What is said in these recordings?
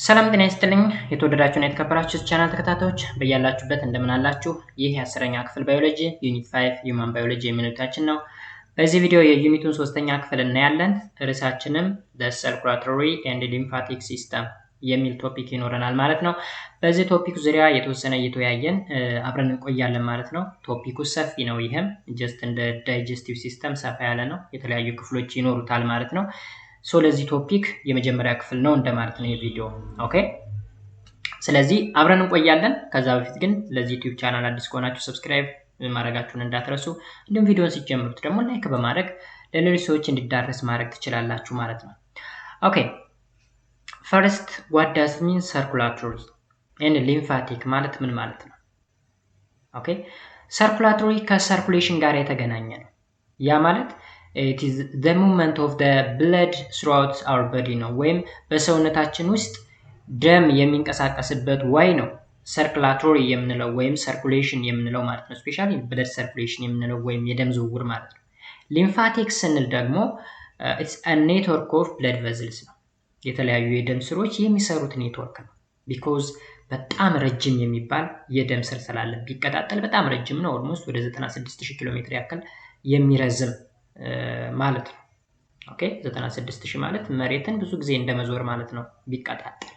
ሰላም ጤና ይስጥልኝ የተወደዳችሁና የተከበራችሁ ቻናል ተከታታዮች በያላችሁበት እንደምን አላችሁ? ይህ የ10ኛ ክፍል ባዮሎጂ ዩኒት 5 ሂውማን ባዮሎጂ የሚሉታችን ነው። በዚህ ቪዲዮ የዩኒቱን 3ኛ ክፍል እናያለን። ርዕሳችንም the circulatory and lymphatic system የሚል ቶፒክ ይኖረናል ማለት ነው። በዚህ ቶፒክ ዙሪያ የተወሰነ እየተወያየን አብረን እንቆያለን ማለት ነው። ቶፒኩ ሰፊ ነው። ይሄም ጀስት እንደ ዳይጀስቲቭ ሲስተም ሰፋ ያለ ነው። የተለያዩ ክፍሎች ይኖሩታል ማለት ነው። ሶ ለዚህ ቶፒክ የመጀመሪያ ክፍል ነው እንደማለት ነው የቪዲዮ ኦኬ። ስለዚህ አብረን እንቆያለን። ከዛ በፊት ግን ለዚህ ዩቲዩብ ቻናል አዲስ ከሆናችሁ ሰብስክራይብ ማድረጋችሁን እንዳትረሱ፣ እንዲሁም ቪዲዮን ሲጀምሩት ደግሞ ላይክ በማድረግ ለሌሎች ሰዎች እንዲዳረስ ማድረግ ትችላላችሁ ማለት ነው። ኦኬ ፈርስት what does mean circulatory and lymphatic ማለት ምን ማለት ነው? ኦኬ circulatory ከሰርኩሌሽን ጋር የተገናኘ ነው። ያ ማለት it is the movement of the blood throughout our body ነው፣ ወይም በሰውነታችን ውስጥ ደም የሚንቀሳቀስበት way ነው circulatory የምንለው ወይም circulation የምንለው ማለት ነው። ስፔሻሊ blood circulation የምንለው ወይም የደም ዝውውር ማለት ነው። lymphatic ስንል ደግሞ it's a network of blood vessels ነው። የተለያዩ የደም ስሮች የሚሰሩት ኔትወርክ ነው። because በጣም ረጅም የሚባል የደም ስር ስላለ ቢቀጣጠል በጣም ረጅም ነው። ኦልሞስት ወደ 96000 ኪሎ ሜትር ያክል የሚረዝም ማለት ነው። ኦኬ 96000 ማለት መሬትን ብዙ ጊዜ እንደመዞር ማለት ነው ቢቀጣጠል።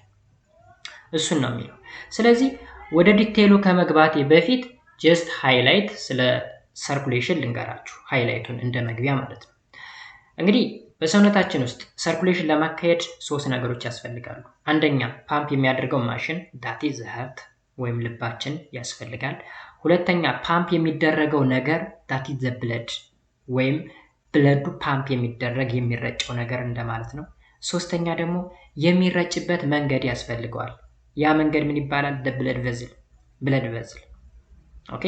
እሱን ነው የሚለው። ስለዚህ ወደ ዲቴይሉ ከመግባቴ በፊት ጀስት ሃይላይት ስለ ሰርኩሌሽን ልንገራችሁ፣ ሃይላይቱን እንደ መግቢያ ማለት ነው። እንግዲህ በሰውነታችን ውስጥ ሰርኩሌሽን ለማካሄድ ሶስት ነገሮች ያስፈልጋሉ። አንደኛ ፓምፕ የሚያደርገው ማሽን that is the heart ወይም ልባችን ያስፈልጋል። ሁለተኛ ፓምፕ የሚደረገው ነገር that is the blood ወይም ብለዱ ፓምፕ የሚደረግ የሚረጨው ነገር እንደማለት ነው። ሶስተኛ ደግሞ የሚረጭበት መንገድ ያስፈልገዋል። ያ መንገድ ምን ይባላል? the blood vessel ኦኬ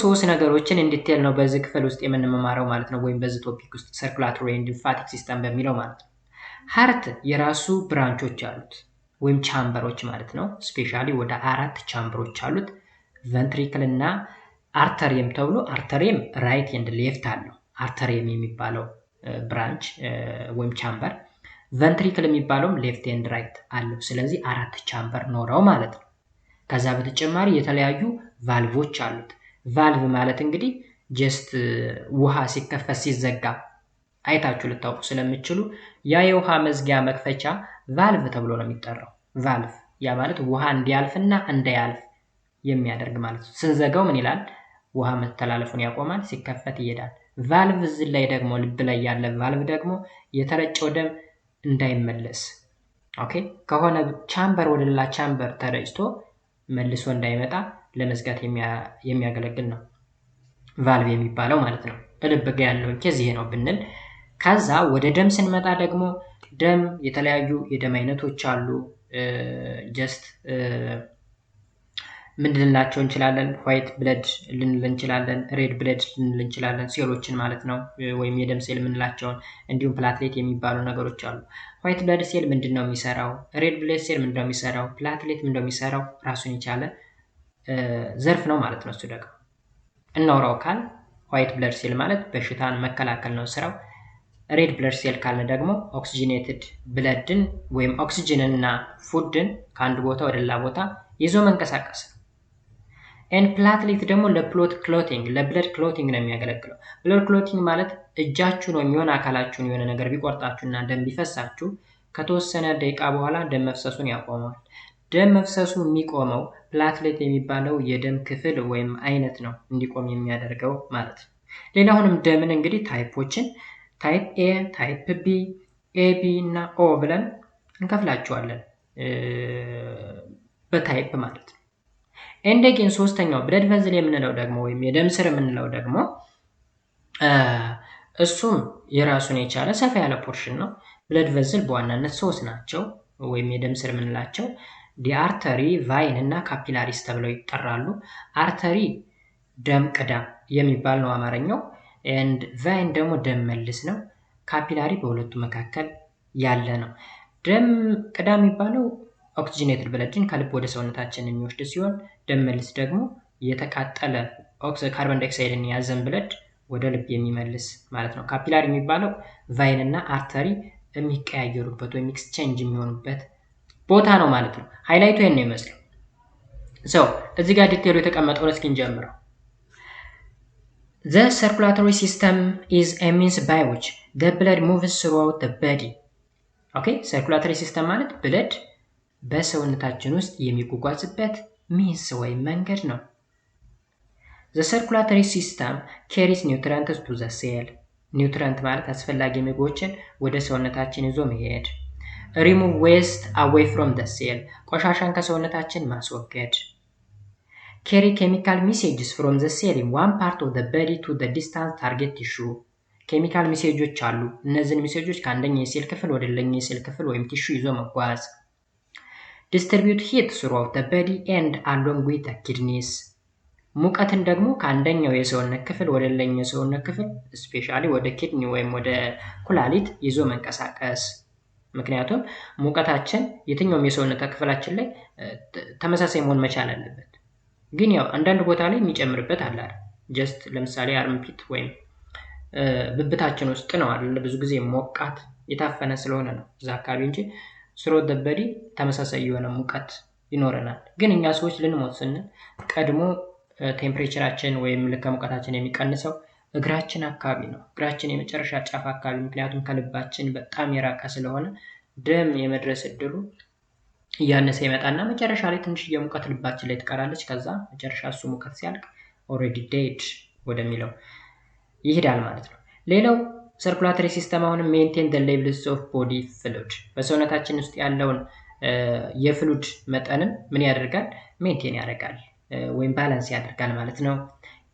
ሶስት ነገሮችን እንዲቴል ነው በዚህ ክፍል ውስጥ የምንማማረው ማለት ነው፣ ወይም በዚህ ቶፒክ ውስጥ circulatory and lymphatic system በሚለው ማለት ነው። ሃርት የራሱ ብራንቾች አሉት ወይም ቻምበሮች ማለት ነው። ስፔሻሊ ወደ 4 ቻምበሮች አሉት። ቬንትሪክል እና አርተሪየም ተብሎ አርተሪየም ራይት ኤንድ ሌፍት አለው። አርተሪየም የሚባለው ብራንች ወይም ቻምበር፣ ቬንትሪክል የሚባለውም ሌፍት ኤንድ ራይት አለው። ስለዚህ 4 ቻምበር ኖረው ማለት ነው። ከዛ በተጨማሪ የተለያዩ ቫልቮች አሉት። ቫልቭ ማለት እንግዲህ ጀስት ውሃ ሲከፈት ሲዘጋ አይታችሁ ልታውቁ ስለምትችሉ ያ የውሃ መዝጊያ መክፈቻ ቫልቭ ተብሎ ነው የሚጠራው። ቫልቭ ያ ማለት ውሃ እንዲያልፍና እንዳያልፍ የሚያደርግ ማለት ነው። ስንዘጋው ምን ይላል? ውሃ መተላለፉን ያቆማል፣ ሲከፈት ይሄዳል። ቫልቭ እዚህ ላይ ደግሞ ልብ ላይ ያለ ቫልቭ ደግሞ የተረጨው ደም እንዳይመለስ ኦኬ ከሆነ ቻምበር ወደ ሌላ ቻምበር ተረጭቶ መልሶ እንዳይመጣ ለመዝጋት የሚያገለግል ነው ቫልቭ የሚባለው ማለት ነው። ልብ ጋር ያለው ኬዝ ይሄ ነው ብንል፣ ከዛ ወደ ደም ስንመጣ ደግሞ ደም የተለያዩ የደም አይነቶች አሉ። ጀስት ምን ልንላቸው እንችላለን? ዋይት ብለድ ልንል እንችላለን፣ ሬድ ብለድ ልንል እንችላለን፣ ሴሎችን ማለት ነው ወይም የደም ሴል የምንላቸውን። እንዲሁም ፕላትሌት የሚባሉ ነገሮች አሉ። ዋይት ብለድ ሴል ምንድነው የሚሰራው? ሬድ ብለድ ሴል ምንድነው የሚሰራው? ፕላትሌት ምንድነው የሚሰራው? ራሱን የቻለ ዘርፍ ነው ማለት ነው። እሱ ደግሞ እናውራው ካል ዋይት ብለድ ሴል ማለት በሽታን መከላከል ነው ስራው። ሬድ ብለድ ሴል ካለ ደግሞ ኦክሲጂኔትድ ብለድን ወይም ኦክሲጅንን እና ፉድን ከአንድ ቦታ ወደ ሌላ ቦታ ይዞ መንቀሳቀስ። ኤንድ ፕላትሌት ደግሞ ለብለድ ክሎቲንግ ነው የሚያገለግለው። ብለድ ክሎቲንግ ማለት እጃችሁን ወይም የሆነ አካላችሁን የሆነ ነገር ቢቆርጣችሁና ደም ቢፈሳችሁ ከተወሰነ ደቂቃ በኋላ ደም መፍሰሱን ያቆመዋል። ደም መፍሰሱ የሚቆመው ፕላትሌት የሚባለው የደም ክፍል ወይም አይነት ነው እንዲቆም የሚያደርገው ማለት ነው። ሌላውንም ደምን እንግዲህ ታይፖችን ታይፕ ኤ፣ ታይፕ ቢ፣ ኤቢ እና ኦ ብለን እንከፍላቸዋለን በታይፕ ማለት ነው። ኤንደጌን ሶስተኛው ብለድ ቬዝል የምንለው ደግሞ ወይም የደም ስር የምንለው ደግሞ እሱም የራሱን የቻለ ሰፋ ያለ ፖርሽን ነው። ብለድ ቬዝል በዋናነት 3 ናቸው ወይም የደም ስር የምንላቸው ዲአርተሪ፣ ቫይን እና ካፒላሪስ ተብለው ይጠራሉ። አርተሪ ደም ቅዳ የሚባል ነው አማርኛው። ኤንድ ቫይን ደግሞ ደም መልስ ነው። ካፒላሪ በሁለቱ መካከል ያለ ነው። ደም ቅዳ የሚባለው ኦክሲጂኔትድ ብለድን ከልብ ወደ ሰውነታችን የሚወስድ ሲሆን፣ ደም መልስ ደግሞ የተቃጠለ ካርቦን ዳይኦክሳይድን የያዘን ብለድ ወደ ልብ የሚመልስ ማለት ነው። ካፒላሪ የሚባለው ቫይን እና አርተሪ የሚቀያየሩበት ወይም ኤክስቼንጅ የሚሆኑበት ቦታ ነው ማለት ነው። ሃይላይቱ ይሄን ነው የሚመስለው። ሶ እዚህ ጋር ዲቴሉ የተቀመጠውን እስኪ እንጀምረው። The circulatory system is a means by which the blood moves throughout the body. ኦኬ circulatory system ማለት ብለድ በሰውነታችን ውስጥ የሚጓጓዝበት ሚንስ ወይም መንገድ ነው። The circulatory system carries nutrients to the cell. ኒውትሪየንት ማለት አስፈላጊ ምግቦችን ወደ ሰውነታችን ይዞ መሄድ። Remove waste away from the cell. ቆሻሻን ከሰውነታችን ማስወገድ። Carry chemical messages from the cell in one part of the body to the distant target tissue. ኬሚካል ሜሴጆች አሉ። እነዚህን ሜሴጆች ከአንደኛው የሴል ክፍል ወደ ሌላኛው የሴል ክፍል ወይም ቲሹ ይዞ መጓዝ። Distribute heat throughout the body and along with the kidneys. ሙቀትን ደግሞ ከአንደኛው የሰውነት ክፍል ወደ ሌላኛው የሰውነት ክፍል ስፔሻሊ ወደ ኪድኒ ወይም ወደ ኩላሊት ይዞ መንቀሳቀስ። ምክንያቱም ሙቀታችን የትኛውም የሰውነት ክፍላችን ላይ ተመሳሳይ መሆን መቻል አለበት። ግን ያው አንዳንድ ቦታ ላይ የሚጨምርበት አለ አይደል? ጀስት ለምሳሌ አርምፒት ወይም ብብታችን ውስጥ ነው አይደል? ብዙ ጊዜ ሞቃት የታፈነ ስለሆነ ነው እዛ አካባቢ እንጂ ስሮት ደበዲ ተመሳሳይ የሆነ ሙቀት ይኖረናል። ግን እኛ ሰዎች ልንሞት ስንል ቀድሞ ቴምፕሬቸራችን ወይም ልክ ሙቀታችን የሚቀንሰው እግራችን አካባቢ ነው። እግራችን የመጨረሻ ጫፍ አካባቢ፣ ምክንያቱም ከልባችን በጣም የራቀ ስለሆነ ደም የመድረስ እድሉ እያነሰ ይመጣና መጨረሻ ላይ ትንሽ የሙቀት ልባችን ላይ ትቀራለች። ከዛ መጨረሻ እሱ ሙቀት ሲያልቅ ኦልሬዲ ዴድ ወደሚለው ይሄዳል ማለት ነው። ሌላው ሰርኩላተሪ ሲስተም አሁንም ሜንቴን the levels of body fluid በሰውነታችን ውስጥ ያለውን የፍሉድ መጠንን ምን ያደርጋል? ሜንቴን ያደርጋል ወይም ባላንስ ያደርጋል ማለት ነው።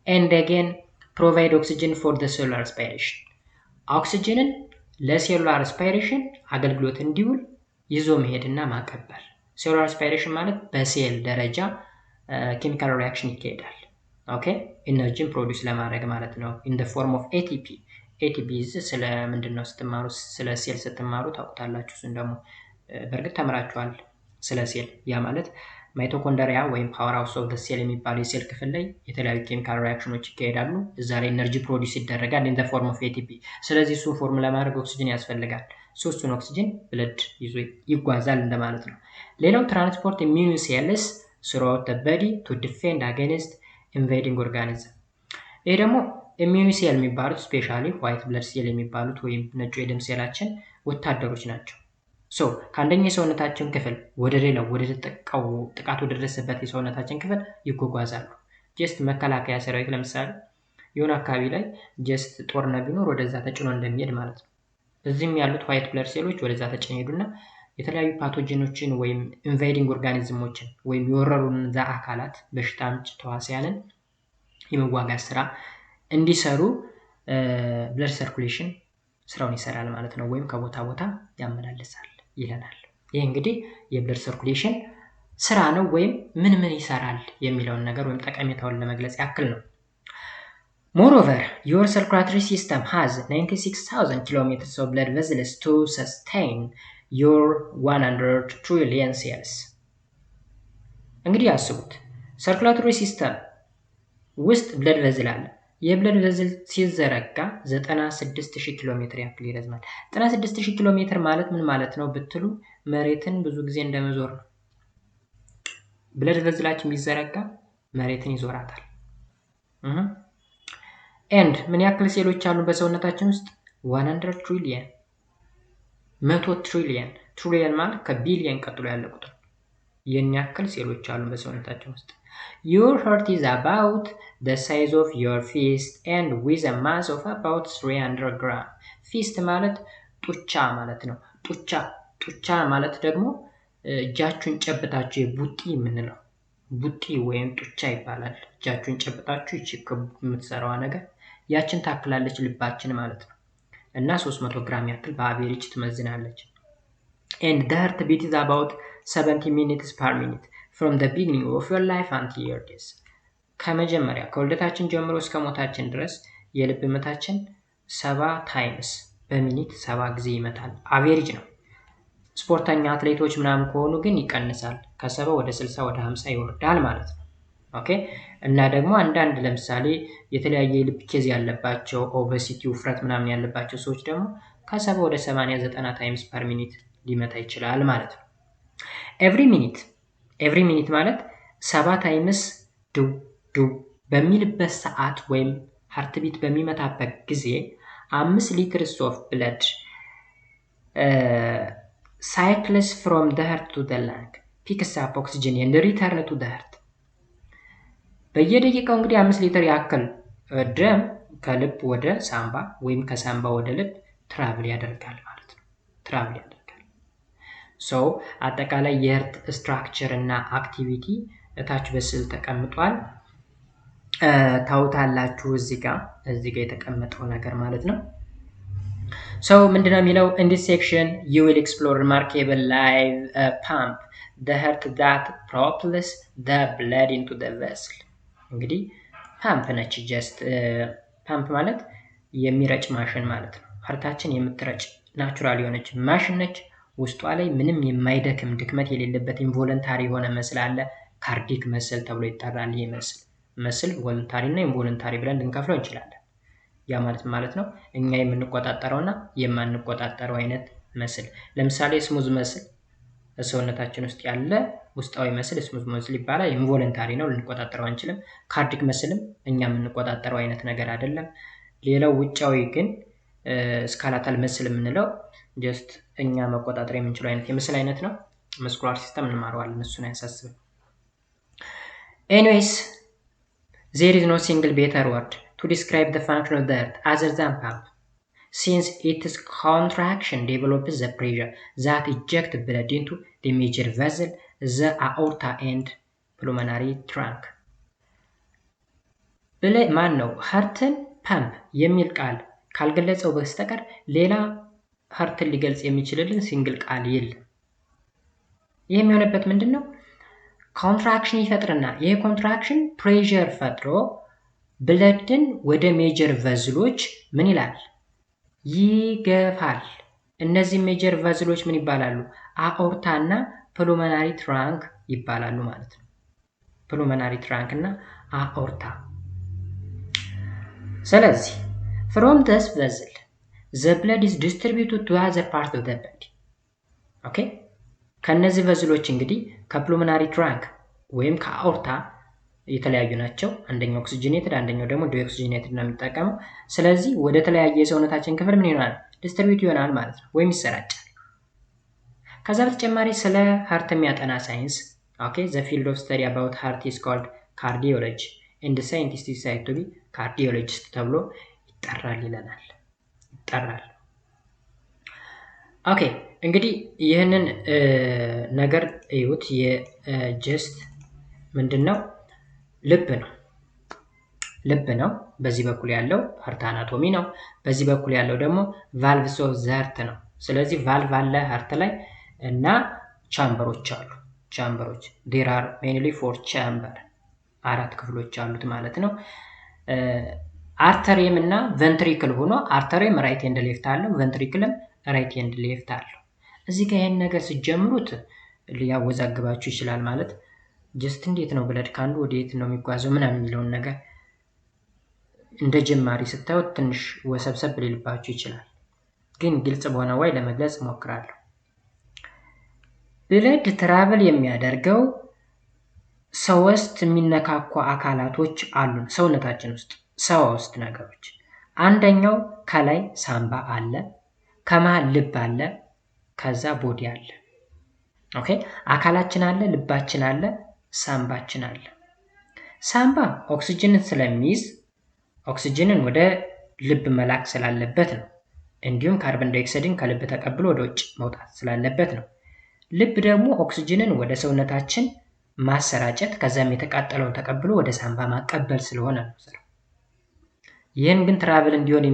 and again provide oxygen for the cellular respiration ኦክሲጅንን ለሴሉላር ሬስፓይሬሽን አገልግሎት እንዲውል ይዞ መሄድና ማቀበል። ሴሉላር ሬስፓይሬሽን ማለት በሴል ደረጃ ኬሚካል ሪአክሽን ይካሄዳል። ኦኬ ኢነርጂን ፕሮዲዩስ ለማድረግ ማለት ነው in the form of ATP ስለ ምንድነው ስትማሩ ስለ ሴል ስትማሩ ታውቁታላችሁ። እሱን ደግሞ በእርግጥ ተምራችኋል ስለ ሴል። ያ ማለት ማይቶኮንድሪያ ወይም ፓወር ሃውስ ኦፍ ዘ ሴል የሚባለው የሴል ክፍል ላይ የተለያዩ ኬሚካል ሪአክሽኖች ይካሄዳሉ። እዛ ላይ ኤነርጂ ፕሮዲዩስ ይደረጋል in the form of ATP። ስለዚህ እሱን ፎርም ለማድረግ ኦክሲጅን ያስፈልጋል። ሶስቱን ኦክሲጅን ብለድ ይዞ ይጓዛል እንደማለት ነው። ሌላው ትራንስፖርት ኢሚዩን ሴልስ throughout the body to defend against invading organism። ይሄ ደግሞ ኢሚዩን ሴል የሚባሉት ስፔሻሊ ዋይት ብለድ ሴል የሚባሉት ወይም ነጩ የደም ሴላችን ወታደሮች ናቸው። ሶ ከአንደኛው የሰውነታችን ክፍል ወደ ሌላው ወደ ተጠቃው ጥቃት ወደ ደረሰበት የሰውነታችን ክፍል ይጓጓዛሉ። ጀስት መከላከያ ሰራዊት ለምሳሌ የሆነ አካባቢ ላይ ጀስት ጦርነት ቢኖር ወደዛ ተጭኖ እንደሚሄድ ማለት ነው። እዚህም ያሉት ዋይት ብለድ ሴሎች ወደዛ ተጭነው ሄዱና የተለያዩ ፓቶጂኖችን ወይም ኢንቫይዲንግ ኦርጋኒዝሞችን ወይም የወረሩን ዛ አካላት በሽታ አምጪ ተዋሲያንን የመዋጋት ስራ እንዲሰሩ ብለድ ሰርኩሌሽን ስራውን ይሰራል ማለት ነው። ወይም ከቦታ ቦታ ያመላልሳል ይለናል። ይሄ እንግዲህ የብለድ ሰርኩሌሽን ስራ ነው ወይም ምን ይሰራል የሚለውን ነገር ወይም ጠቀሜታውን ለመግለጽ ያክል ነው። Moreover, your circulatory system has 96,000 kilometers of blood vessels to sustain your 100 trillion cells. እንግዲህ አስቡት ሰርኩላቶሪ ሲስተም ውስጥ ብለድ ቬዝል አለ። የብለድ ቬዝል ሲዘረጋ 96000 ኪሎ ሜትር ያክል ይረዝማል። 96000 ኪሎ ሜትር ማለት ምን ማለት ነው ብትሉ መሬትን ብዙ ጊዜ እንደመዞር ነው። ብለድ ቬዝላችን ቢዘረጋ መሬትን ይዞራታል። ኤንድ ምን ያክል ሴሎች አሉ በሰውነታችን ውስጥ? 100 ትሪሊየን 100 ትሪሊየን። ትሪሊየን ማለት ከቢሊየን ቀጥሎ ያለ ቁጥር። የኛ ያክል ሴሎች አሉ በሰውነታችን ውስጥ። Your heart is about the size of your fist and with a mass of about 300 gram. ፊስት ማለት ጡቻ ማለት ነው። ጡቻ ማለት ደግሞ እጃችሁን ጨብጣችሁ የቡጢ የምንለው ቡጢ ወይም ጡቻ ይባላል። እጃችሁን ጨብጣችሁ እቺ የምትሰራዋ ነገር ያችን ታክላለች ልባችን ማለት ነው። እና 300 ግራም ያክል በአቬሬጅ ትመዝናለች። And the heartbeat is about 70 minutes per minute from the beginning of your life until your death. ከመጀመሪያ ከወልደታችን ጀምሮ እስከ ሞታችን ድረስ የልብ ምታችን 70 ታይምስ በሚኒት 70 ጊዜ ይመታል። አቬሬጅ ነው። ስፖርተኛ አትሌቶች ምናምን ከሆኑ ግን ይቀንሳል። ከ70 ወደ 60 ወደ 50 ይወርዳል ማለት ነው። ኦኬ። እና ደግሞ አንዳንድ ለምሳሌ የተለያየ የልብ ኬዝ ያለባቸው ኦቤሲቲ ውፍረት ምናምን ያለባቸው ሰዎች ደግሞ ከ70 ወደ 80 90 ታይምስ ፐር ሚኒት ሊመታ ይችላል ማለት ነው። every minute ማለት 7 ታይምስ ዱ ዱ በሚልበት ሰዓት ወይም ሃርት ቢት በሚመታበት ጊዜ 5 ሊትርስ ኦፍ ብለድ cycles from the heart to the lung picks up oxygen and return to the heart በየደቂቃው እንግዲህ 5 ሊትር ያክል ደም ከልብ ወደ ሳምባ ወይም ከሳምባ ወደ ልብ ትራቭል ያደርጋል ማለት ነው። ትራቭል ያደርጋል። ሶ አጠቃላይ የሄርት ስትራክቸር እና አክቲቪቲ እታች በስዕል ተቀምጧል። ታውታላችሁ እዚህ ጋር የተቀመጠው ነገር ማለት ነው። So ምንድነው የሚለው in this section you will explore remarkable live pump the heart that propels the blood into the vessel እንግዲህ ፓምፕ ነች ጀስት ፓምፕ ማለት የሚረጭ ማሽን ማለት ነው። ሃርታችን የምትረጭ ናቹራል የሆነች ማሽን ነች። ውስጧ ላይ ምንም የማይደክም ድክመት የሌለበት ኢንቮለንታሪ የሆነ መስል አለ። ካርዲክ መስል ተብሎ ይጠራል። ይሄ መስል ቮለንታሪ እና ኢንቮለንታሪ ብለን ልንከፍለው እንችላለን። ያ ማለት ነው እኛ የምንቆጣጠረውና የማንቆጣጠረው አይነት መስል። ለምሳሌ ስሙዝ መስል ሰውነታችን ውስጥ ያለ ውስጣዊ መስል ስሙዝ መስል ይባላል። ኢንቮለንታሪ ነው፣ ልንቆጣጠረው አንችልም። ካርዲክ መስልም እኛ የምንቆጣጠረው አይነት ነገር አይደለም። ሌላው ውጫዊ ግን ስካላታል መስል የምንለው ጀስት እኛ መቆጣጠር የምንችለው አይነት የመስል አይነት ነው። መስኩላር ሲስተም እንማረዋለን፣ እሱን አያሳስብም። anyways there is no single better word to describe the function of the heart other than pump, since its contraction develops the pressure that ejects blood into the major vessel, the aorta and pulmonary trunk. ማን ነው ሃርትን ፓምፕ የሚል ቃል ካልገለጸው በስተቀር ሌላ ሃርትን ሊገልጽ የሚችልልን ሲንግል ቃል የለም። ይህ የሚሆነበት ምንድነው? ኮንትራክሽን ይፈጥርና ይሄ ኮንትራክሽን ፕሬሸር ፈጥሮ ብለድን ወደ ሜጀር ቨዝሎች ምን ይላል? ይገፋል። እነዚህ ሜጀር ቨዝሎች ምን ይባላሉ? አኦርታ እና ፕሉሞናሪ ትራንክ ይባላሉ ማለት ነው። ፕሉሞናሪ ትራንክ እና አኦርታ። ስለዚህ from this vessel the blood is distributed to other parts of the body. ኦኬ ከነዚህ ቨዝሎች እንግዲህ ከፕሉሞናሪ ትራንክ ወይም ከአኦርታ የተለያዩ ናቸው። አንደኛው ኦክሲጅኔትድ አንደኛው ደግሞ ዲኦክሲጅኔትድ ነው የሚጠቀመው። ስለዚህ ወደ ተለያየ የሰውነታችን ክፍል ምን ይሆናል? ዲስትሪቢዩት ይሆናል ማለት ነው፣ ወይም ይሰራጫል። ከዛ በተጨማሪ ስለ ሃርት የሚያጠና ሳይንስ ኦኬ the field of study about heart is called cardiology and scientists decide to be cardiologist ተብሎ ይጠራል ይለናል። ይጠራል። ኦኬ እንግዲህ ይህንን ነገር እዩት። የጀስት ምንድነው? ልብ ነው። በዚህ በኩል ያለው ሃርት አናቶሚ ነው። በዚህ በኩል ያለው ደግሞ ቫልቭስ ኦፍ ዘ ሃርት ነው። ስለዚህ ቫልቭ አለ ሃርት ላይ እና ቻምበሮች አሉ። ቻምበሮች there are mainly 4 chamber 4 ክፍሎች አሉት ማለት ነው። አርተሪየም እና ቬንትሪክል ሆኖ አርተሪየም ራይት ኤንድ ሌፍት አለው፣ ቬንትሪክልም ራይት ኤንድ ሌፍት አለው። እዚህ ጋር ይሄን ነገር ሲጀምሩት ሊያወዛግባችሁ ይችላል። ማለት ጀስት እንዴት ነው ብለድ ካንዱ ወዴት ነው የሚጓዘው ምናምን የሚለውን ነገር እንደ ጀማሪ ስታዩት ትንሽ ወሰብሰብ ሊልባችሁ ይችላል። ግን ግልጽ በሆነ ወይ ለመግለጽ እሞክራለሁ። ብለድ ትራቨል የሚያደርገው ሶስት የሚነካኩ አካላቶች አሉ ሰውነታችን ውስጥ፣ ሶስት ነገሮች። አንደኛው ከላይ ሳምባ አለ፣ ከመሃል ልብ አለ፣ ከዛ ቦዲ አለ። ኦኬ አካላችን አለ፣ ልባችን አለ፣ ሳምባችን አለ። ሳምባ ኦክሲጅንን ስለሚይዝ ኦክሲጅንን ወደ ልብ መላክ ስላለበት ነው። እንዲሁም ካርቦን ዳይኦክሳይድን ከልብ ተቀብሎ ወደ ውጭ መውጣት ስላለበት ነው። ልብ ደግሞ ኦክሲጅንን ወደ ሰውነታችን ማሰራጨት ከዛም የተቃጠለውን ተቀብሎ ወደ ሳምባ ማቀበል ስለሆነ ነው። ይህን ግን ትራቨል እንዲሆን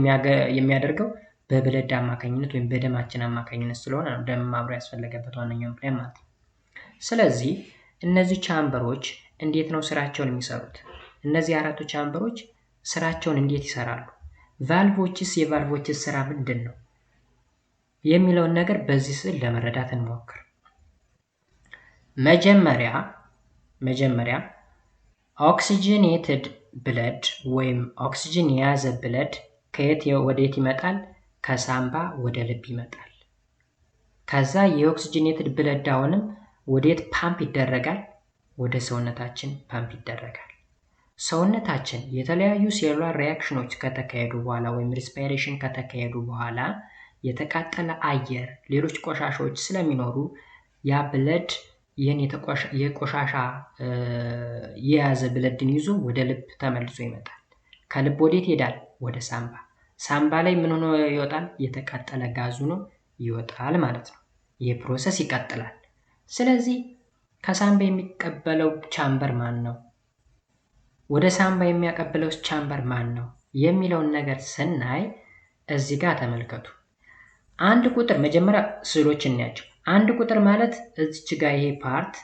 የሚያደርገው በብለድ አማካኝነት ወይም በደማችን አማካኝነት ስለሆነ ነው። ደም ማብሮ ያስፈልገበት ዋነኛው ምክንያት ማለት ነው። ስለዚህ እነዚህ ቻምበሮች እንዴት ነው ስራቸውን የሚሰሩት? እነዚህ አራቱ ቻምበሮች ስራቸውን እንዴት ይሰራሉ? ቫልቮችስ የቫልቮችስ ስራ ምንድን ነው የሚለውን ነገር በዚህ ስዕል ለመረዳት እንሞክር። መጀመሪያ ኦክሲጅኔትድ ብለድ ወይም ኦክሲጅን የያዘ ብለድ ከየት ወዴት ይመጣል? ከሳምባ ወደ ልብ ይመጣል። ከዛ የኦክሲጅኔትድ ብለድ አሁንም ወዴት ፓምፕ ይደረጋል? ወደ ሰውነታችን ፓምፕ ይደረጋል። ሰውነታችን የተለያዩ ሴሉላር ሪያክሽኖች ከተካሄዱ በኋላ ወይም ሪስፓይሬሽን ከተካሄዱ በኋላ የተቃጠለ አየር፣ ሌሎች ቆሻሻዎች ስለሚኖሩ ያ ብለድ ይህን የቆሻሻ የያዘ ብለድን ይዞ ወደ ልብ ተመልሶ ይመጣል። ከልብ ወዴት ይሄዳል? ወደ ሳምባ። ሳምባ ላይ ምን ሆኖ ይወጣል? የተቃጠለ ጋዝ ሆኖ ይወጣል ማለት ነው። ይህ ፕሮሰስ ይቀጥላል። ስለዚህ ከሳምባ የሚቀበለው ቻምበር ማን ነው? ወደ ሳምባ የሚያቀብለው ቻምበር ማን ነው የሚለውን ነገር ስናይ እዚህ ጋር ተመልከቱ። አንድ ቁጥር መጀመሪያ ስዕሎች እናያቸው። አንድ ቁጥር ማለት እዚች ጋር ይሄ ፓርት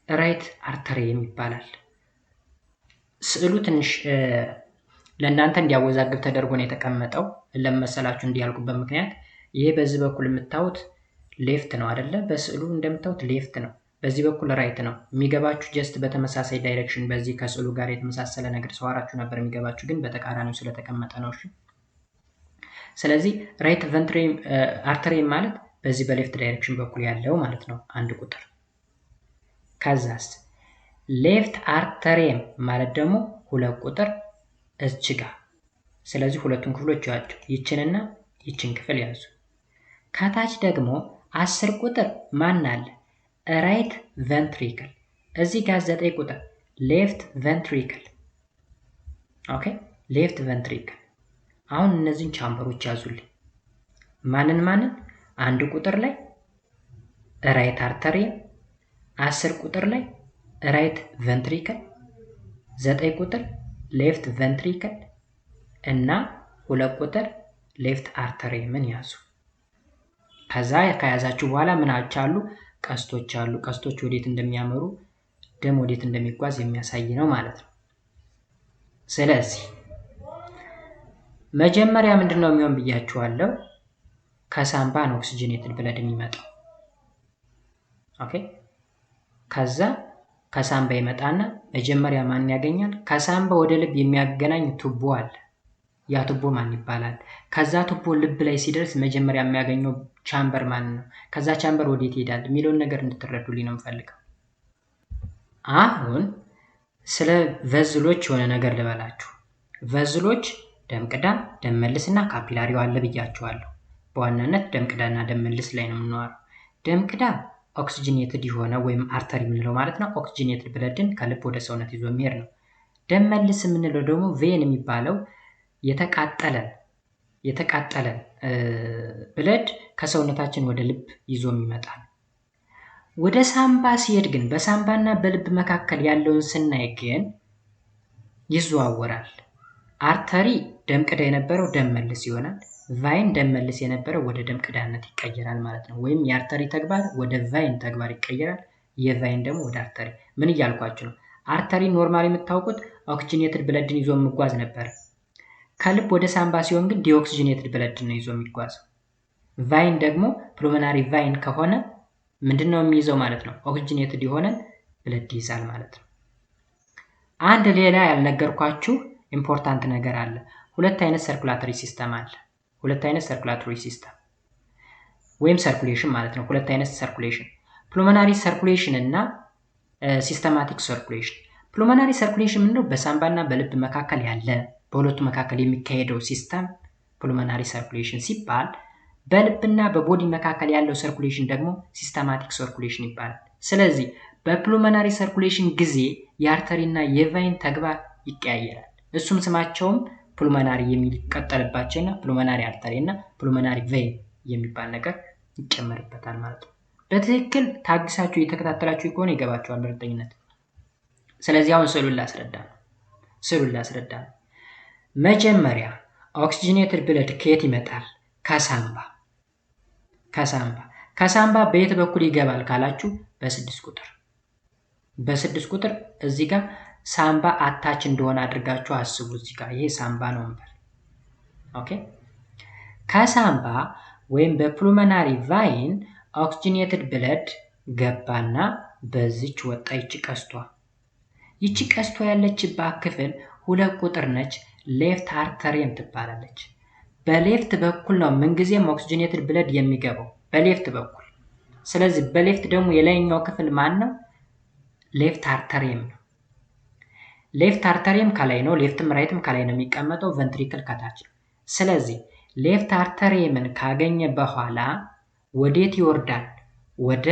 ራይት አርተሪየም ይባላል። ስዕሉ ትንሽ ለእናንተ እንዲያወዛግብ ተደርጎ ነው የተቀመጠው። ለመሰላችሁ እንዲያልኩበት ምክንያት ይሄ በዚህ በኩል የምታዩት ሌፍት ነው አይደለ? በስዕሉ እንደምታዩት ሌፍት ነው፣ በዚህ በኩል ራይት ነው። የሚገባችሁ ጀስት በተመሳሳይ ዳይሬክሽን በዚህ ከስዕሉ ጋር የተመሳሰለ ነገር ሰዋራችሁ ነበር የሚገባችሁ፣ ግን በተቃራኒው ስለተቀመጠ ነው። እሺ፣ ስለዚህ ራይት ቨንትሪየም አርተሪየም ማለት በዚህ በሌፍት ዳይሬክሽን በኩል ያለው ማለት ነው አንድ ቁጥር። ከዛስ ሌፍት አርተሪየም ማለት ደግሞ 2 ቁጥር እዚህ ጋር። ስለዚህ ሁለቱን ክፍሎች ያቸው ይችንና ይችን ክፍል ያዙ። ከታች ደግሞ 10 ቁጥር ማን አለ? ራይት ቨንትሪክል። እዚህ ጋር 9 ቁጥር ሌፍት ቨንትሪክል። ኦኬ፣ ሌፍት ቨንትሪክል። አሁን እነዚህን ቻምበሮች ያዙልኝ። ማንን? አንድ ቁጥር ላይ ራይት አርተሪየም፣ 10 ቁጥር ላይ ራይት ቨንትሪክል፣ 9 ቁጥር ሌፍት ቨንትሪክል እና 2 ቁጥር ሌፍት አርተሪየምን ያዙ። ከዛ ከያዛችሁ በኋላ ምናች አሉ? ቀስቶች አሉ። ቀስቶች ወዴት እንደሚያመሩ ደም ወዴት እንደሚጓዝ የሚያሳይ ነው ማለት ነው። ስለዚህ መጀመሪያ ምንድነው የሚሆን ብያችኋለሁ? ከሳምባ ነው ኦክሲጅኔትድ ብለድ የሚመጣው። ኦኬ፣ ከዛ ከሳምባ ይመጣና መጀመሪያ ማን ያገኛል? ከሳምባ ወደ ልብ የሚያገናኝ ቱቦ አለ። ያ ቱቦ ማን ይባላል? ከዛ ቱቦ ልብ ላይ ሲደርስ መጀመሪያ የሚያገኘው ቻምበር ማን ነው? ከዛ ቻምበር ወዴት ይሄዳል የሚለውን ነገር እንድትረዱልኝ ነው የምፈልገው። አሁን ስለ ቨዝሎች የሆነ ነገር ልበላችሁ። ቨዝሎች ደም ቅዳ፣ ደም መልስና ካፒላሪው አለ ብያችኋለሁ። በዋናነት ደም ቅዳና ደም መልስ ላይ ነው የምንዋረው። ደም ቅዳ ኦክሲጅኔትድ የሆነ ወይም አርተሪ የምንለው ማለት ነው። ኦክሲጅኔትድ ብለድን ከልብ ወደ ሰውነት ይዞ የሚሄድ ነው። ደም መልስ የምንለው ደግሞ ቬን የሚባለው የተቃጠለን ብለድ ከሰውነታችን ወደ ልብ ይዞ የሚመጣ ነው። ወደ ሳምባ ሲሄድ ግን በሳምባና በልብ መካከል ያለውን ስናይ ግን ይዘዋወራል። አርተሪ ደም ቅዳ የነበረው ደም መልስ ይሆናል። ቫይን ደም መልስ የነበረው ወደ ደም ቅዳነት ይቀየራል ማለት ነው። ወይም የአርተሪ ተግባር ወደ ቫይን ተግባር ይቀየራል። የቫይን ደግሞ ወደ አርተሪ። ምን እያልኳችሁ ነው? አርተሪ ኖርማሊ የምታውቁት ኦክሲጅኔትድ ብለድን ይዞ የሚጓዝ ነበር። ከልብ ወደ ሳምባ ሲሆን ግን ዲኦክሲጅኔትድ ብለድን ነው ይዞ የሚጓዘው። ቫይን ደግሞ ፕሉሞናሪ ቫይን ከሆነ ምንድነው የሚይዘው ማለት ነው? ኦክሲጅኔትድ የሆነ ብለድ ይይዛል ማለት ነው። አንድ ሌላ ያልነገርኳችሁ ኢምፖርታንት ነገር አለ። ሁለት አይነት ሰርኩላተሪ ሲስተም አለ። ሁለት አይነት ሰርኩላተሪ ሲስተም ወይም ሰርኩሌሽን ማለት ነው። ሁለት አይነት ሰርኩሌሽን፣ ፕሉሞናሪ ሰርኩሌሽን እና ሲስተማቲክ ሰርኩሌሽን። ፕሉሞናሪ ሰርኩሌሽን ምንድነው? በሳምባና በልብ መካከል ያለ በሁለቱ መካከል የሚካሄደው ሲስተም ፕሉሞናሪ ሰርኩሌሽን ሲባል፣ በልብና በቦዲ መካከል ያለው ሰርኩሌሽን ደግሞ ሲስተማቲክ ሰርኩሌሽን ይባላል። ስለዚህ በፕሉሞናሪ ሰርኩሌሽን ጊዜ የአርተሪና የቫይን ተግባር ይቀያየራል። እሱም ስማቸውም ፕሉሞናሪ የሚል ይቀጠልባቸውና ፕሉሞናሪ አርተሪ እና ፕሉሞናሪ ቬን የሚባል ነገር ይጨመርበታል ማለት ነው። በትክክል ታግሳችሁ እየተከታተላችሁ ከሆነ ይገባችኋል በእርግጠኝነት። ስለዚህ አሁን ስዕሉን ላስረዳ። መጀመሪያ ኦክሲጅኔትድ ብለድ ከየት ይመጣል? ከሳምባ በየት በኩል ይገባል ካላችሁ በ6 ቁጥር እዚህ ጋር ሳምባ አታች እንደሆነ አድርጋችሁ አስቡ። እዚህ ጋር ይሄ ሳምባ ነው እንበል። ኦኬ፣ ከሳምባ ወይም በፕሉሞናሪ ቫይን ኦክሲጅኔትድ ብለድ ገባና በዚች ወጣ። ይቺ ቀስቷ ያለችባት ክፍል 2 ቁጥር ነች። ሌፍት አርተሪየም ትባላለች። በሌፍት በኩል ነው ምንጊዜም ኦክሲጅኔትድ ብለድ የሚገባው በሌፍት በኩል። ስለዚህ በሌፍት ደግሞ የላይኛው ክፍል ማን ነው? ሌፍት አርተሪየም ነው። ሌፍት አርተሪየም ከላይ ነው፣ ሌፍትም ራይትም ከላይ ነው የሚቀመጠው፣ ቬንትሪክል ከታች ነው። ስለዚህ ሌፍት አርተሪየምን ካገኘ በኋላ ወዴት ይወርዳል? ወደ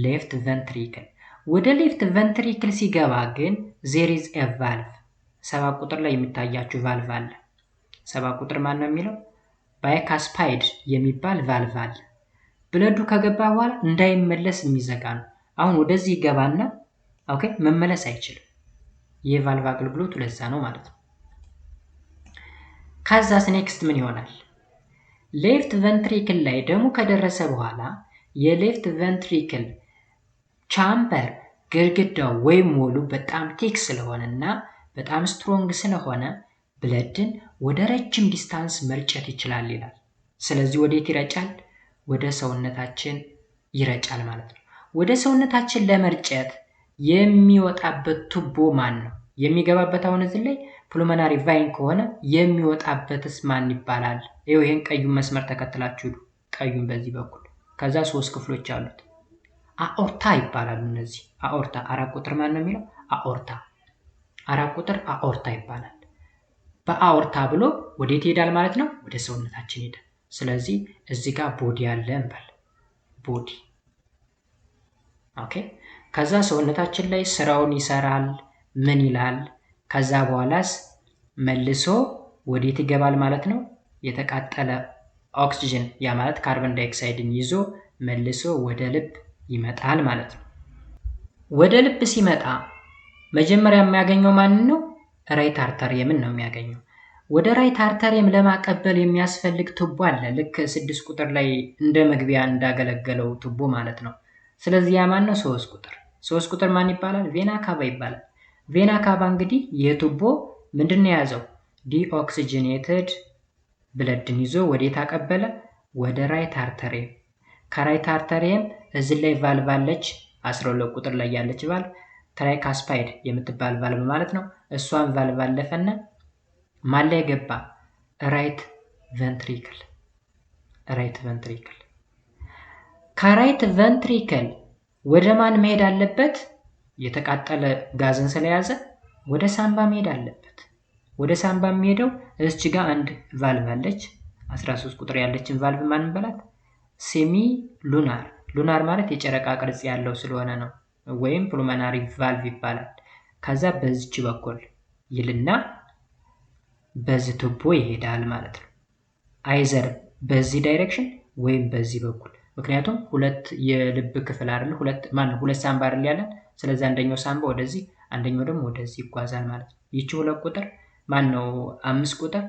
ሌፍት ቬንትሪክል። ወደ ሌፍት ቬንትሪክል ሲገባ ግን ዜር ኢዝ ኤ ቫልቭ። 7 ቁጥር ላይ የሚታያችሁ ቫልቭ አለ። 7 ቁጥር ማን ነው የሚለው? ባይካስፓይድ የሚባል ቫልቭ አለ። ብለዱ ከገባ በኋላ እንዳይመለስ የሚዘጋ ነው። አሁን ወደዚህ ይገባና ኦኬ መመለስ አይችልም። የቫልቭ አገልግሎቱ ለዛ ነው ማለት ነው። ከዛስ ኔክስት ምን ይሆናል? ሌፍት ቬንትሪክል ላይ ደግሞ ከደረሰ በኋላ የሌፍት ቬንትሪክል ቻምበር ግድግዳው ወይም ሞሉ በጣም ቲክ ስለሆነና በጣም ስትሮንግ ስለሆነ ብለድን ወደ ረጅም ዲስታንስ መርጨት ይችላል ይላል። ስለዚህ ወዴት ይረጫል? ወደ ሰውነታችን ይረጫል ማለት ነው። ወደ ሰውነታችን ለመርጨት የሚወጣበት ቱቦ ማን ነው? የሚገባበት አሁን እዚህ ላይ ፑልሞናሪ ቫይን ከሆነ የሚወጣበትስ ማን ይባላል? ይሄን ቀዩን መስመር ተከትላችሁ ሂዱ። ቀዩን በዚህ በኩል ከዛ 3 ክፍሎች አሉት። አኦርታ ይባላሉ እነዚህ። አኦርታ 4 ቁጥር ማን ነው የሚለው? አኦርታ 4 ቁጥር አኦርታ ይባላል። በአኦርታ ብሎ ወዴት ይሄዳል ማለት ነው? ወደ ሰውነታችን ይሄዳል። ስለዚህ እዚህ ጋር ቦዲ አለ እንበል። ቦዲ ኦኬ። ከዛ ሰውነታችን ላይ ስራውን ይሰራል። ምን ይላል? ከዛ በኋላስ መልሶ ወዴት ይገባል ማለት ነው? የተቃጠለ ኦክሲጅን ያ ማለት ካርቦን ዳይኦክሳይድን ይዞ መልሶ ወደ ልብ ይመጣል ማለት ነው። ወደ ልብ ሲመጣ መጀመሪያ የሚያገኘው ማን ነው? ራይት አርተሪየምን ነው የሚያገኘው። ወደ ራይት አርተሪየም ለማቀበል የሚያስፈልግ ቱቦ አለ። ልክ 6 ቁጥር ላይ እንደ መግቢያ እንዳገለገለው ቱቦ ማለት ነው። ስለዚህ ያ ማን ነው? 3 ቁጥር። 3 ቁጥር ማን ይባላል? ቬና ካቫ ይባላል። ቬና ካቫ እንግዲህ የቱቦ ምንድነው የያዘው? ዲኦክሲጅኔትድ ብለድን ይዞ ወዴት አቀበለ? ወደ ራይት አርተሪየም። ከራይት አርተሪየም እዚህ ላይ ቫልቭ አለች፣ 12 ቁጥር ላይ ያለች ቫልቭ ትራይካስፓይድ የምትባል ቫልቭ ማለት ነው። እሷን ቫልቭ አለፈና ማን ላይ ገባ? ራይት ቬንትሪክል። ራይት ቬንትሪክል። ከራይት ቬንትሪክል ወደ ማን መሄድ አለበት? የተቃጠለ ጋዝን ስለያዘ ወደ ሳምባ መሄድ አለበት። ወደ ሳምባ የሚሄደው እዚህ ጋር አንድ ቫልቭ አለች፣ 13 ቁጥር ያለችን ቫልቭ ማን እንበላት? ሴሚ ሉናር። ሉናር ማለት የጨረቃ ቅርጽ ያለው ስለሆነ ነው፣ ወይም ፑልሞናሪ ቫልቭ ይባላል። ከዛ በዚች በኩል ይልና በዚህ ቱቦ ይሄዳል ማለት ነው። አይዘር በዚህ ዳይሬክሽን ወይም በዚህ በኩል። ምክንያቱም ሁለት የልብ ክፍል አይደል? ሁለት ሳምባ አይደል ያለን? ስለዚህ አንደኛው ሳምባ ወደዚህ፣ አንደኛው ደግሞ ወደዚህ ይጓዛል ማለት ነው። ይቺ 2 ቁጥር ማን ነው? 5 ቁጥር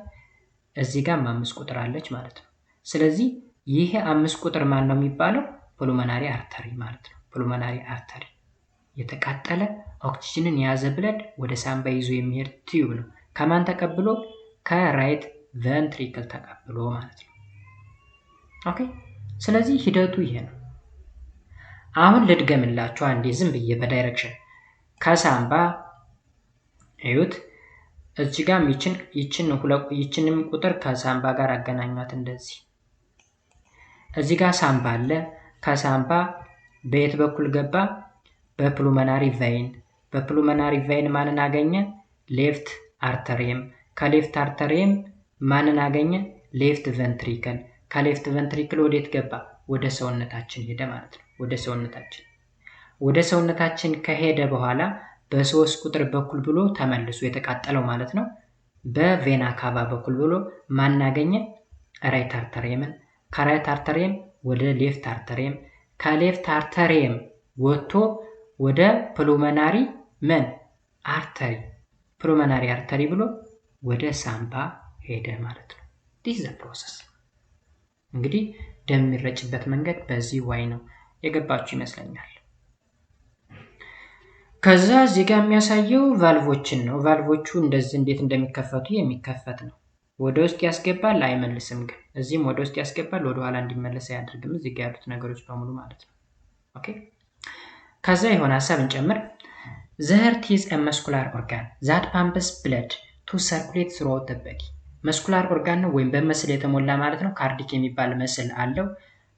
እዚህ ጋር 5 ቁጥር አለች ማለት ነው። ስለዚህ ይሄ 5 ቁጥር ማን ነው የሚባለው? ፑልሞናሪ አርተሪ ማለት ነው። ፑልሞናሪ አርተሪ የተቃጠለ ኦክሲጅንን የያዘ ብለድ ወደ ሳምባ ይዞ የሚሄድ ቲዩብ ነው። ከማን ተቀብሎ? ከራይት ቬንትሪክል ተቀብሎ ማለት ነው። ኦኬ። ስለዚህ ሂደቱ ይሄ ነው። አሁን ልድገምላችሁ አንዴ ዝም ብዬ በዳይሬክሽን ከሳምባ እዩት። እዚህ ጋር ይችንም ቁጥር ከሳምባ ጋር አገናኟት እንደዚህ። እዚህ ጋር ሳምባ አለ። ከሳምባ በየት በኩል ገባ? በፑልሞናሪ ቫይን። በፑልሞናሪ ቫይን ማንን አገኘ? ሌፍት አርተሪየም። ከሌፍት አርተሪየም ማንን አገኘ? ሌፍት ቬንትሪክል። ከሌፍት ቬንትሪክል ወዴት ገባ? ወደ ሰውነታችን ሄደ ማለት ነው። ወደ ሰውነታችን ከሄደ በኋላ በ3 ቁጥር በኩል ብሎ ተመልሶ የተቃጠለው ማለት ነው። በቬና ካቫ በኩል ብሎ ማን አገኘ? ራይት አርተሪየምን። ከራይት አርተሪየም ወደ ሌፍት አርተሪየም፣ ከሌፍት አርተሪየም ወጥቶ ወደ ፑልሞናሪ አርተሪ፣ ፑልሞናሪ አርተሪ ብሎ ወደ ሳምባ ሄደ ማለት ነው። this is the process። እንግዲህ ደም የሚረጭበት መንገድ በዚህ ዋይ ነው። የገባችሁ ይመስለኛል። ከዛ እዚህ ጋር የሚያሳየው ቫልቮችን ነው። ቫልቮቹ እንደዚህ እንዴት እንደሚከፈቱ የሚከፈት ነው። ወደ ውስጥ ያስገባል አይመልስም፣ ግን እዚህም ወደ ውስጥ ያስገባል ወደ ኋላ እንዲመለስ አያደርግም። እዚህ ጋር ያሉት ነገሮች በሙሉ ማለት ነው። ኦኬ። ከዛ የሆነ ሐሳብ እንጨምር። the heart is a muscular organ that pumps blood to circulate throughout the body። መስኩላር ኦርጋን ነው ወይም በመስል የተሞላ ማለት ነው። ካርዲክ የሚባል መስል አለው።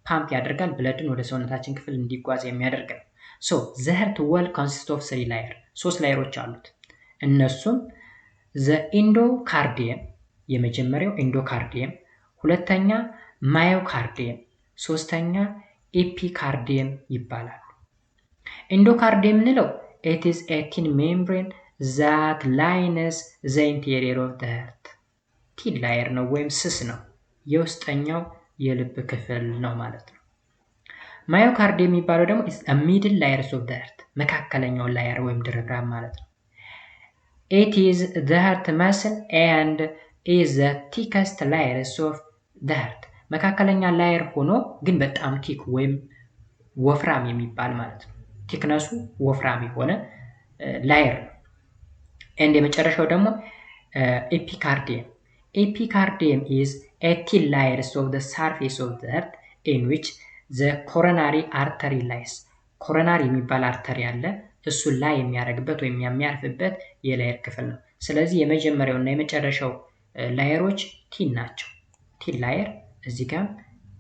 ፓምፕ ያደርጋል ብለድን ወደ ሰውነታችን ክፍል እንዲጓዝ የሚያደርግ ነው። ሶ the heart wall consists of 3 layers 3 ላየሮች አሉት። እነሱም the endocardium የመጀመሪያው endocardium፣ ሁለተኛ myocardium፣ ሶስተኛ epicardium ይባላሉ። endocardium እንለው it is a thin membrane that lines the interior of the heart ቲን ላየር ነው ወይም ስስ ነው፣ የውስጠኛው የልብ ክፍል ነው ማለት ነው። ማዮካርዲየም የሚባለው ደግሞ is a middle layers of the heart መካከለኛው ላየር ወይም ድርብራብ ማለት ነው። it is the heart muscle and is the thickest layers of the heart መካከለኛ ላየር ሆኖ ግን በጣም ቲክ ወይም ወፍራም የሚባል ማለት ነው። ቲክነሱ ወፍራም የሆነ ላየር ነው። and የመጨረሻው ደግሞ epicardium epicardium is a thin layers of the surface of the heart in which the coronary artery lies coronary የሚባል አርተሪ አለ፣ እሱ ላይ የሚያረግበት ወይም የሚያርፍበት የላየር ክፍል ነው። ስለዚህ የመጀመሪያው እና የመጨረሻው ላየሮች ቲን ናቸው። ቲን ላየር እዚህ ጋር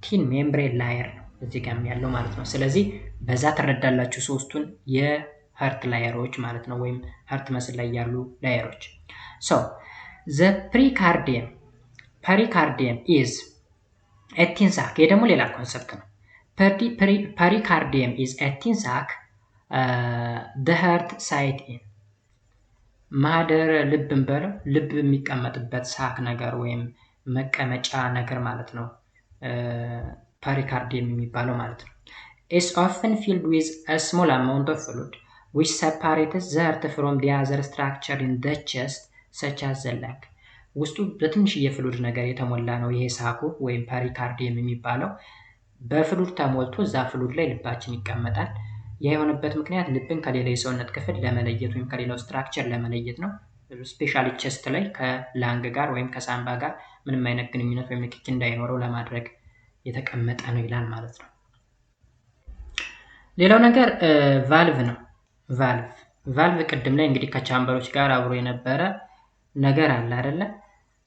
ቲን ሜምብሬን ላየር ነው እዚህ ጋር ያለው ማለት ነው። ስለዚህ በዛ ተረዳላችሁ ሶስቱን የሃርት ላየሮች ማለት ነው፣ ወይም ሃርት መስል ላይ ያሉ ላየሮች። so the pericardium is a thin sac ይሄ ደግሞ ሌላ ኮንሰፕት ነው። pericardium is a thin sac the heart site in ማህደረ ልብን በለው ልብ የሚቀመጥበት ሳክ ነገር ወይም መቀመጫ ነገር ማለት ነው pericardium የሚባለው ማለት ነው። is often filled with a small amount of fluid which separates the heart from the other structure in the chest such as the lung ውስጡ በትንሽ የፍሉድ ነገር የተሞላ ነው ይሄ ሳኩ ወይም pericardium የሚባለው። በፍሉድ ተሞልቶ እዛ ፍሉድ ላይ ልባችን ይቀመጣል። ያ የሆነበት ምክንያት ልብን ከሌላ የሰውነት ክፍል ለመለየት ወይም ከሌላው ስትራክቸር ለመለየት ነው። ስፔሻሊ ቼስት ላይ ከላንግ ጋር ወይም ከሳምባ ጋር ምንም አይነት ግንኙነት ወይም ንክኪ እንዳይኖረው ለማድረግ የተቀመጠ ነው ይላል ማለት ነው። ሌላው ነገር ቫልቭ ነው። ቫልቭ ቅድም ላይ እንግዲህ ከቻምበሮች ጋር አብሮ የነበረ ነገር አለ አይደለ?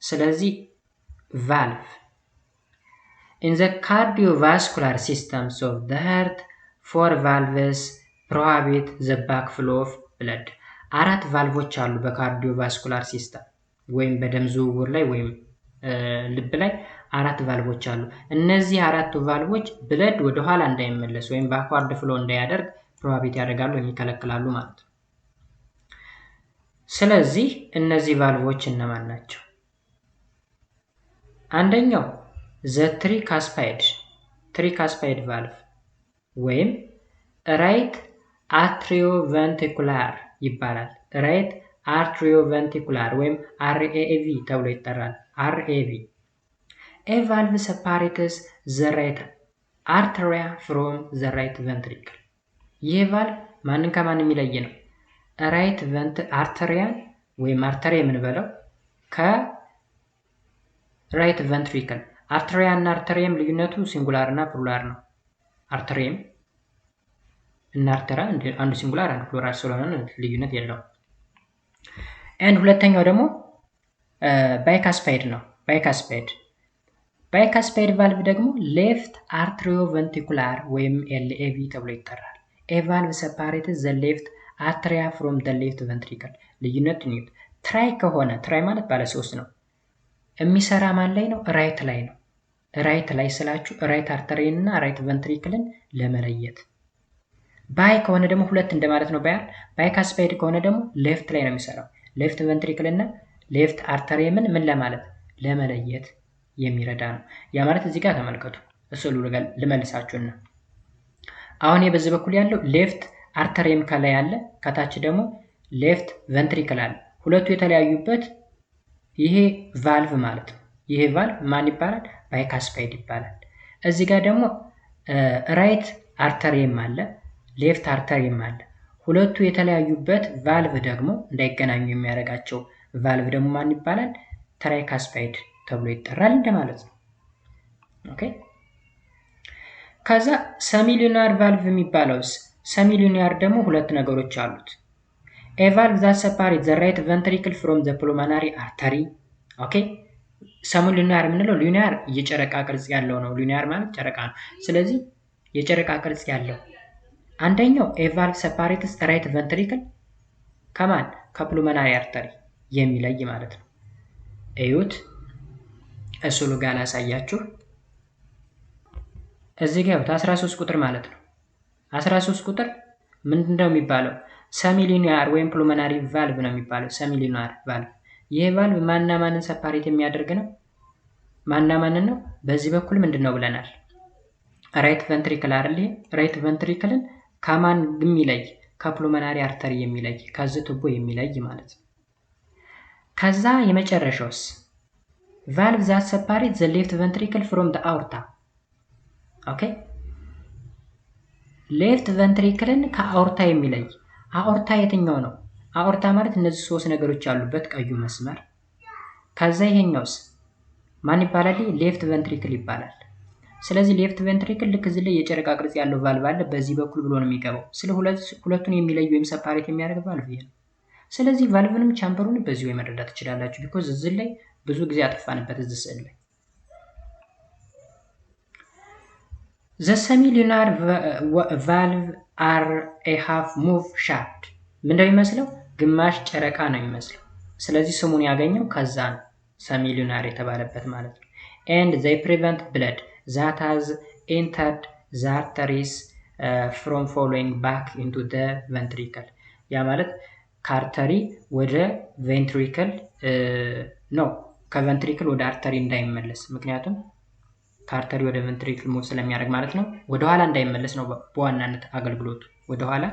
ስለዚህ ቫልቭ in the cardiovascular systems of the heart 4 valves prohibit the backflow of blood አራት ቫልቮች አሉ በካርዲዮቫስኩላር ሲስተም ወይም በደም ዝውውር ላይ ወይም ልብ ላይ አራት ቫልቮች አሉ። እነዚህ አራቱ ቫልቮች ብለድ ወደ ኋላ እንዳይመለስ ወይም ባክዋርድ ፍሎ እንዳያደርግ ፕሮሂቢት ያደርጋሉ ወይም ይከለክላሉ ማለት ነው። ስለዚህ እነዚህ ቫልቮች እነማን ናቸው? አንደኛው the tricuspid valve ወይም right atrioventricular ይባላል። right atrioventricular ወይም RAV ተብሎ ይጠራል። RAV a valve separates the right artery from the right ventricle ይህ ቫልቭ ማንን ከማን የሚለይ ነው? right arterial ወይም አርተሪ የምንበለው ከራይት ventricle አርተሪያ እና አርተሪየም ልዩነቱ ሲንጉላር እና ፕሉራል ነው። አርተሪየም እና አርተራ አንዱ ሲንጉላር አንዱ ፕሉራል ስለሆነ ልዩነት የለውም። and ሁለተኛው ደግሞ ባይካስፓይድ ነው። ባይካስፓይድ ቫልቭ ደግሞ ሌፍት አርትሪዮቨንትሪኩላር ወይም LAV ተብሎ ይጠራል። a valve separates the left atria from the left ventricle ልዩነት ነው። ትራይ ከሆነ ትራይ ማለት ባለ 3 ነው። የሚሰራ ማን ላይ ነው? ራይት ላይ ነው። ራይት ላይ ስላችሁ ራይት አርተሪን እና ራይት ቨንትሪክልን ለመለየት። ባይ ከሆነ ደግሞ ሁለት እንደማለት ነው። ባይካስፓይድ ከሆነ ደግሞ ሌፍት ላይ ነው የሚሰራው። ሌፍት ቨንትሪክል እና ሌፍት አርተሪየምን ምን ለማለት ለመለየት የሚረዳ ነው። ያ ማለት እዚህ ጋር ተመልከቱ። እሱሉ ልመልሳችሁና አሁን በዚህ በኩል ያለው ሌፍት አርተሪየም ከላይ አለ፣ ከታች ደግሞ ሌፍት ቨንትሪክል አለ። ሁለቱ የተለያዩበት ይሄ ቫልቭ ማለት ነው። ይሄ ቫልቭ ማን ይባላል? ባይካስፓይድ ይባላል። እዚህ ጋር ደግሞ ራይት አርተሪየም አለ፣ ሌፍት አርተሪየም አለ። ሁለቱ የተለያዩበት ቫልቭ ደግሞ እንዳይገናኙ የሚያደርጋቸው ቫልቭ ደግሞ ማን ይባላል? ትራይካስፓይድ ተብሎ ይጠራል እንደማለት ነው። ኦኬ። ከዛ ሰሚሉናር ቫልቭ የሚባለውስ ሰሚሉናር ደግሞ ሁለት ነገሮች አሉት። a valve that separates the right ventricle from the pulmonary artery ኦኬ ሰሙ ሊኒያር የምንለው ሊኒያር የጨረቃ ቅርጽ ያለው ነው። ሊኒያር ማለት ጨረቃ ነው። ስለዚህ የጨረቃ ቅርጽ ያለው አንደኛው ኤ ቫልቭ ሰፓሬትስ ራይት ቨንትሪክል ከማን ከፕሉመናሪ አርተሪ የሚለይ ማለት ነው። እዩት፣ እሱሉ ጋር ላሳያችሁ። እዚህ ጋር 13 ቁጥር ማለት ነው። 13 ቁጥር ምንድነው የሚባለው? ሰሚ ሊኒያር ወይም ፕሉመናሪ ቫልቭ ነው የሚባለው። ሰሚ ሊኒያር ቫልቭ። ይሄ ቫልቭ ማንና ማንን ሰፓሬት የሚያደርግ ነው? ማንና ማንን ነው? በዚህ በኩል ምንድነው ብለናል? ራይት ቨንትሪክል አይደል? ራይት ቨንትሪክልን ከማን የሚለይ? ከፕሉመናሪ አርተሪ የሚለይ፣ ከዚህ ቱቦ የሚለይ ማለት ነው። ከዛ የመጨረሻውስ ቫልቭ ዛት ሰፓሬት ዘ ሌፍት ቨንትሪክል ፍሮም ዘ አውርታ። ኦኬ፣ ሌፍት ቨንትሪክልን ከአውርታ የሚለይ። አኦርታ የትኛው ነው? አኦርታ ማለት እነዚህ ሶስት ነገሮች ያሉበት ቀዩ መስመር። ከዛ ይሄኛውስ ማን ይባላል? ሌፍት ቨንትሪክል ይባላል። ስለዚህ ሌፍት ቨንትሪክል ልክ እዚህ ላይ የጨረቃ ቅርጽ ያለው ቫልቭ አለ፣ በዚህ በኩል ብሎ ነው የሚገባው። ስለ ሁለቱን የሚለይ ወይም ሰፓሬት የሚያደርግ ቫልቭ ይሄ ነው። ስለዚህ ቫልቭንም ቻምበሩንም በዚህ ወይ መረዳት ትችላላችሁ። ቢኮዝ እዚህ ላይ ብዙ ጊዜ አጥፋንበት እዚህ ስዕል ላይ። ዘ ሰሚ ሊኒያር ቫልቭ አር ኤ ሃፍ ሙቭ ሻፍት ምንድነው የሚመስለው? ግማሽ ጨረቃ ነው የሚመስለው። ስለዚህ ስሙን ያገኘው ከዛ ነው ሰሚ ሊኒያር የተባለበት ማለት ነው። ኤንድ ዘይ ፕሪቨንት ብለድ that has entered the arteries from following back into the ventricle። ያ ማለት ከአርተሪ ወደ ቬንትሪክል ነው፣ ከቬንትሪክል ወደ አርተሪ እንዳይመለስ። ምክንያቱም ከአርተሪ ወደ ቬንትሪክል ሙቭ ስለሚያደርግ ማለት ነው። ወደ ኋላ እንዳይመለስ ነው በዋናነት አገልግሎቱ። ወደ ኋላ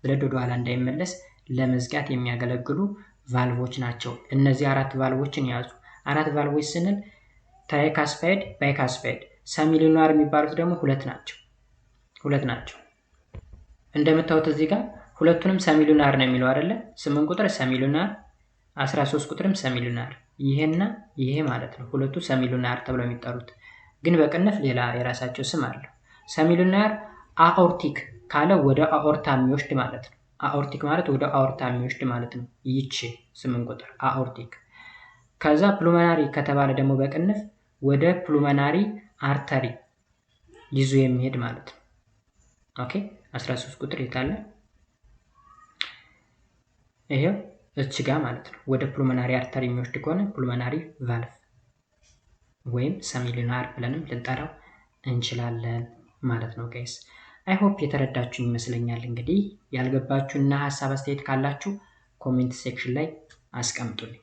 ብለድ ወደ ኋላ እንዳይመለስ ለመዝጋት የሚያገለግሉ ቫልቮች ናቸው። እነዚህ አራት ቫልቮችን ያዙ። አራት ቫልቮች ስንል ትራይካስፓይድ፣ ባይካስፓይድ። ሰሚ ሊኒያር የሚባሉት ደግሞ ሁለት ናቸው። እንደምታዩት እዚህ ጋር ሁለቱንም ሰሚ ሊኒያር ነው የሚለው አይደለ? 8 ቁጥር ሰሚ ሊኒያር፣ 13 ቁጥርም ሰሚ ሊኒያር። ይሄና ይሄ ማለት ነው ሁለቱ ሰሚ ሊኒያር ተብለው የሚጠሩት፣ ግን በቅንፍ ሌላ የራሳቸው ስም አለው። ሰሚ ሊኒያር አኦርቲክ ካለ ወደ አኦርታ የሚወስድ ማለት ነው። አኦርቲክ ማለት ወደ አኦርታ የሚወስድ ማለት ነው። ይቺ 8 ቁጥር አኦርቲክ። ከዛ ፕሉመናሪ ከተባለ ደግሞ በቅንፍ ወደ ፕሉመናሪ አርተሪ ይዞ የሚሄድ ማለት ነው። ኦኬ 13 ቁጥር የታለ? ይሄው እዚህ ጋር ማለት ነው። ወደ ፕሉመናሪ አርተሪ የሚወስድ ከሆነ ፕሉመናሪ ቫልቭ ወይም ሰሚ ሊኒያር ብለንም ልንጠራው እንችላለን ማለት ነው ጋይስ። አይ ሆፕ የተረዳችሁ ይመስለኛል። እንግዲህ ያልገባችሁና ሐሳብ አስተያየት ካላችሁ ኮሜንት ሴክሽን ላይ አስቀምጡልኝ።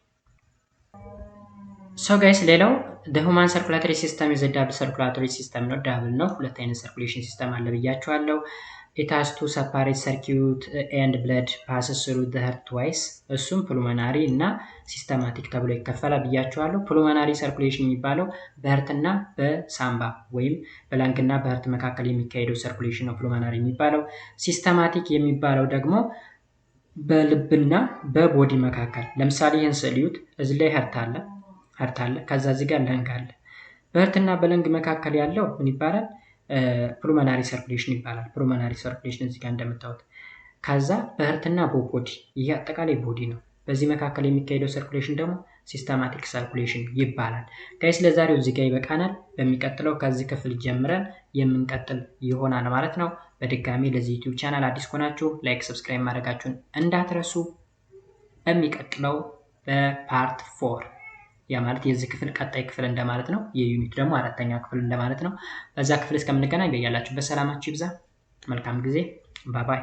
ሶ ጋይስ ሌላው the human circulatory system is a double circulatory system ነው። ዳብል ነው። ሁለት አይነት circulation system አለ ብያችኋለሁ። it has two separate circuit and blood passes through the heart twice። እሱም ፕሉመናሪ እና ሲስተማቲክ ተብሎ ይከፈላል ብያችኋለሁ። ፕሉመናሪ circulation የሚባለው በህርትና በሳምባ ወይም በላንግና በህርት መካከል የሚካሄደው circulation ነው ፕሉመናሪ የሚባለው። ሲስተማቲክ የሚባለው ደግሞ በልብና በቦዲ መካከል። ለምሳሌ ይህን ስዕልዩት፣ እዚህ ላይ ህርት አለ፣ ከዛ እዚህ ጋር ለንግ አለ። በህርትና በለንግ መካከል ያለው ምን ይባላል? ፕሉመናሪ ሰርኩሌሽን ይባላል። ፕሉመናሪ ሰርኩሌሽን እዚህ ጋር እንደምታዩት። ከዛ በህርትና በቦዲ፣ ይሄ አጠቃላይ ቦዲ ነው። በዚህ መካከል የሚካሄደው ሰርኩሌሽን ደግሞ ሲስተማቲክ ሰርኩሌሽን ይባላል። ጋይስ ለዛሬው እዚህ ጋር ይበቃናል። በሚቀጥለው ከዚህ ክፍል ጀምረን የምንቀጥል ይሆናል ማለት ነው። በድጋሚ ለዚህ ዩቲዩብ ቻናል አዲስ ከሆናችሁ ላይክ፣ ሰብስክራይብ ማድረጋችሁን እንዳትረሱ። በሚቀጥለው በፓርት 4 ያ ማለት የዚህ ክፍል ቀጣይ ክፍል እንደማለት ነው። የዩኒት ደግሞ አራተኛ ክፍል እንደማለት ነው። በዛ ክፍል እስከምንገናኝ በያላችሁበት ሰላማችሁ ይብዛ። መልካም ጊዜ። ባይ ባይ።